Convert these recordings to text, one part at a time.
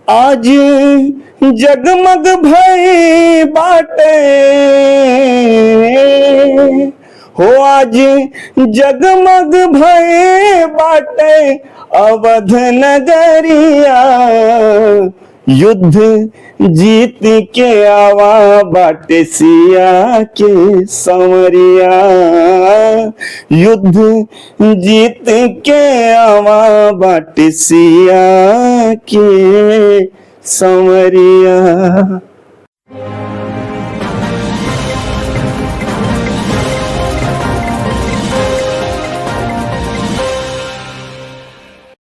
आज जगमग भई बाटे हो, आज जगमग भई बाटे अवध नगरिया, युद्ध जीत के आवा बाटे सिया के संवरिया, युद्ध जीत के आवा बाटे सिया के संवरिया।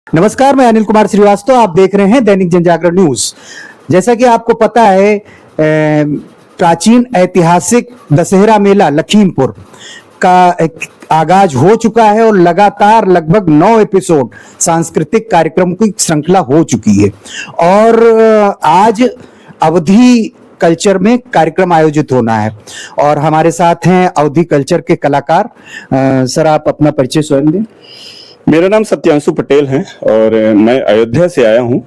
नमस्कार, मैं अनिल कुमार श्रीवास्तव। आप देख रहे हैं दैनिक जनजागरण न्यूज। जैसा कि आपको पता है, प्राचीन ऐतिहासिक दशहरा मेला लखीमपुर का आगाज हो चुका है और लगातार लगभग 9 एपिसोड सांस्कृतिक कार्यक्रम की श्रृंखला हो चुकी है। और आज अवधी कल्चर में कार्यक्रम आयोजित होना है और हमारे साथ हैं अवधी कल्चर के कलाकार। सर, आप अपना परिचय स्वयं दें। मेरा नाम सत्यांशु पटेल है और मैं अयोध्या से आया हूँ।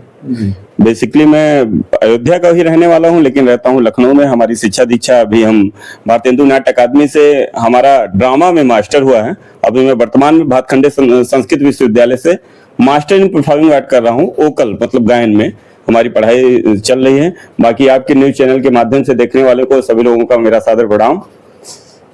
बेसिकली मैं अयोध्या का ही रहने वाला हूँ, लेकिन रहता हूँ लखनऊ में। हमारी शिक्षा दीक्षा अभी हम भारतेंदु नाट्य अकादमी से हमारा ड्रामा में मास्टर हुआ है। अभी मैं वर्तमान में भातखंडे संस्कृत विश्वविद्यालय से मास्टर इन परफॉर्मिंग आर्ट कर रहा हूँ। ओकल मतलब गायन में हमारी पढ़ाई चल रही है। बाकी आपके न्यूज चैनल के माध्यम से देखने वाले को सभी लोगों का मेरा सादर प्रणाम।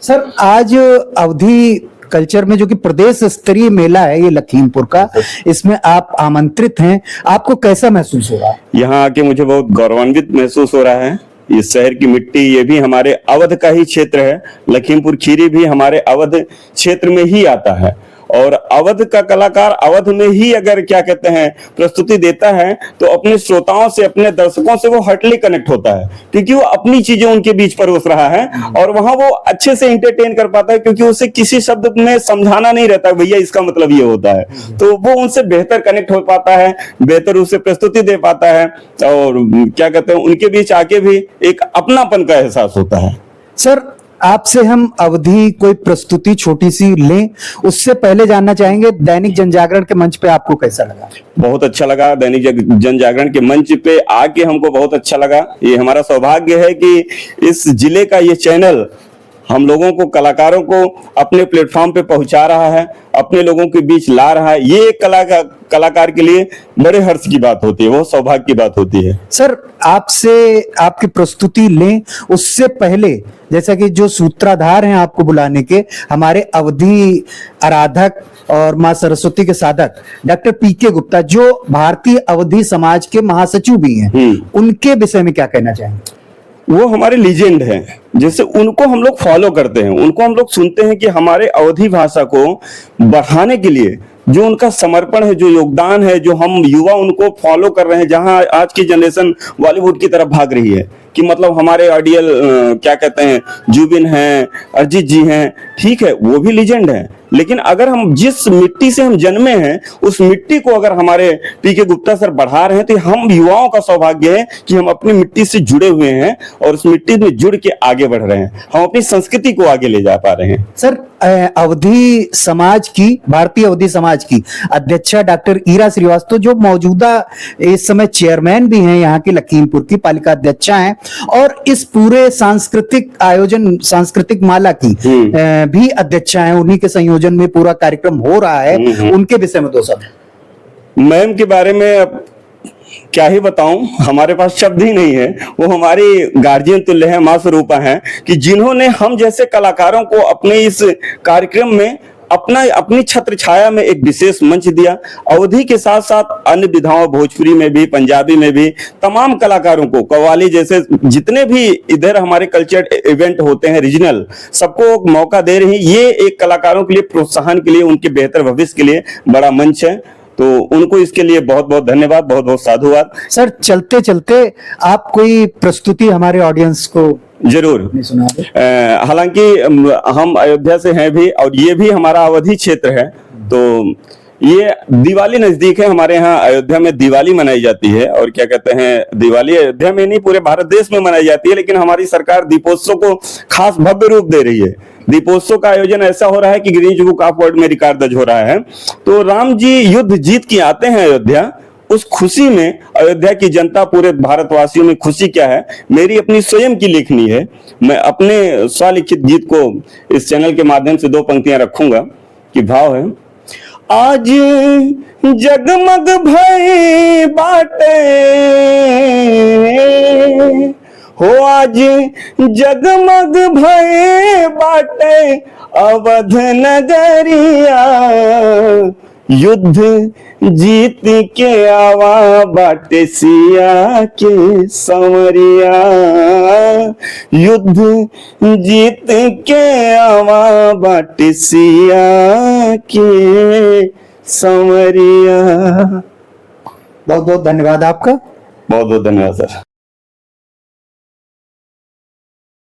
सर, आज अवधी कल्चर में जो कि प्रदेश स्तरीय मेला है ये लखीमपुर का, इसमें आप आमंत्रित हैं, आपको कैसा महसूस हो रहा है? यहाँ आके मुझे बहुत गौरवान्वित महसूस हो रहा है। इस शहर की मिट्टी, ये भी हमारे अवध का ही क्षेत्र है। लखीमपुर खीरी भी हमारे अवध क्षेत्र में ही आता है और अवध का कलाकार अवध में ही अगर क्या कहते हैं प्रस्तुति देता है तो अपने श्रोताओं से, अपने दर्शकों से वो हटली कनेक्ट होता है, क्योंकि वो अपनी चीजें उनके बीच परोस रहा है और वहां वो अच्छे से एंटरटेन कर पाता है, क्योंकि उसे किसी शब्द में समझाना नहीं रहता भैया इसका मतलब ये होता है। तो वो उनसे बेहतर कनेक्ट हो पाता है, बेहतर उसे प्रस्तुति दे पाता है और क्या कहते हैं उनके बीच आके भी एक अपनापन का एहसास होता है। सर, आपसे हम अवधि कोई प्रस्तुति छोटी सी लें, उससे पहले जानना चाहेंगे दैनिक जनजागरण के मंच पे आपको कैसा लगा? बहुत अच्छा लगा। दैनिक जनजागरण के मंच पे आके हमको बहुत अच्छा लगा। ये हमारा सौभाग्य है कि इस जिले का ये चैनल हम लोगों को, कलाकारों को अपने प्लेटफॉर्म पे पहुंचा रहा है, अपने लोगों के बीच ला रहा है। ये कलाकार के लिए बड़े हर्ष की बात होती है, वो सौभाग्य की बात होती है। सर, आपसे आपकी प्रस्तुति लें उससे पहले, जैसा कि जो सूत्रधार हैं आपको बुलाने के, हमारे अवधी आराधक और मां सरस्वती के साधक डॉक्टर पीके गुप्ता, जो भारतीय अवधी समाज के महासचिव भी हैं, उनके विषय में क्या कहना चाहेंगे? वो हमारे लीजेंड हैं, जैसे उनको हम लोग फॉलो करते हैं, उनको हम लोग सुनते हैं कि हमारे अवधी भाषा को बढ़ाने के लिए जो उनका समर्पण है, जो योगदान है, जो हम युवा उनको फॉलो कर रहे हैं। जहां आज की जनरेशन बॉलीवुड की तरफ भाग रही है कि मतलब हमारे आइडियल क्या कहते हैं जुबिन हैं, अरिजीत जी हैं, ठीक है वो भी लीजेंड है, लेकिन अगर हम जिस मिट्टी से हम जन्मे हैं उस मिट्टी को अगर हमारे पीके गुप्ता सर बढ़ा रहे हैं तो हम युवाओं का सौभाग्य है कि हम अपनी मिट्टी से जुड़े हुए हैं और उस मिट्टी में जुड़ के आगे बढ़ रहे हैं, हम अपनी संस्कृति को आगे ले जा पा रहे हैं। सर, अवधी समाज की, भारतीय अवधी समाज की अध्यक्षा डॉक्टर ईरा श्रीवास्तव, जो मौजूदा इस समय चेयरमैन भी हैं यहाँ की लखीमपुर की, पालिका अध्यक्षा हैं, और इस पूरे सांस्कृतिक आयोजन, सांस्कृतिक माला की भी अध्यक्षा हैं, उन्हीं के संयोजन में पूरा कार्यक्रम हो रहा है। उनके विषय में दो शब्द। मैम के बारे में अब क्या ही बताऊं, हमारे पास शब्द ही नहीं है। वो हमारी गार्जियन तुल्य है, मां स्वरूपा हैं, कि जिन्होंने हम जैसे कलाकारों को अपने इस कार्यक्रम में अपनी छत्र छाया में एक विशेष मंच दिया। अवधी के साथ साथ अन्य विधाओं, भोजपुरी में भी, पंजाबी में भी तमाम कलाकारों को, कव्वाली जैसे जितने भी इधर हमारे कल्चर इवेंट होते हैं रीजनल, सबको मौका दे रही है। ये एक कलाकारों के लिए प्रोत्साहन के लिए, उनके बेहतर भविष्य के लिए बड़ा मंच है, तो उनको इसके लिए बहुत बहुत धन्यवाद, बहुत बहुत साधुवाद। सर, चलते चलते आप कोई प्रस्तुति हमारे ऑडियंस को जरूर। हालांकि हम अयोध्या से हैं भी और ये भी हमारा अवधी क्षेत्र है, तो ये दिवाली नजदीक है। हमारे यहाँ अयोध्या में दिवाली मनाई जाती है और क्या कहते हैं, दिवाली अयोध्या में नहीं पूरे भारत देश में मनाई जाती है, लेकिन हमारी सरकार दीपोत्सव को खास भव्य रूप दे रही है। दीपोत्सव का आयोजन ऐसा हो रहा है कि गिनीज बुक ऑफ वर्ल्ड में रिकॉर्ड दर्ज हो रहा है। तो राम जी युद्ध जीत के आते हैं अयोध्या, उस खुशी में अयोध्या की जनता, पूरे भारतवासियों में खुशी क्या है, मेरी अपनी स्वयं की लेखनी है। मैं अपने स्वलिखित गीत को इस चैनल के माध्यम से दो पंक्तियां रखूंगा कि भाव है, आज जगमग भई बाटे हो, आज जगमग भई बाटे अवध नगरिया, युद्ध जीत के आवा बाटे सिया के संवरिया, युद्ध जीत के आवा बाटे सिया के संवरिया। बहुत बहुत धन्यवाद आपका। बहुत बहुत धन्यवाद सर।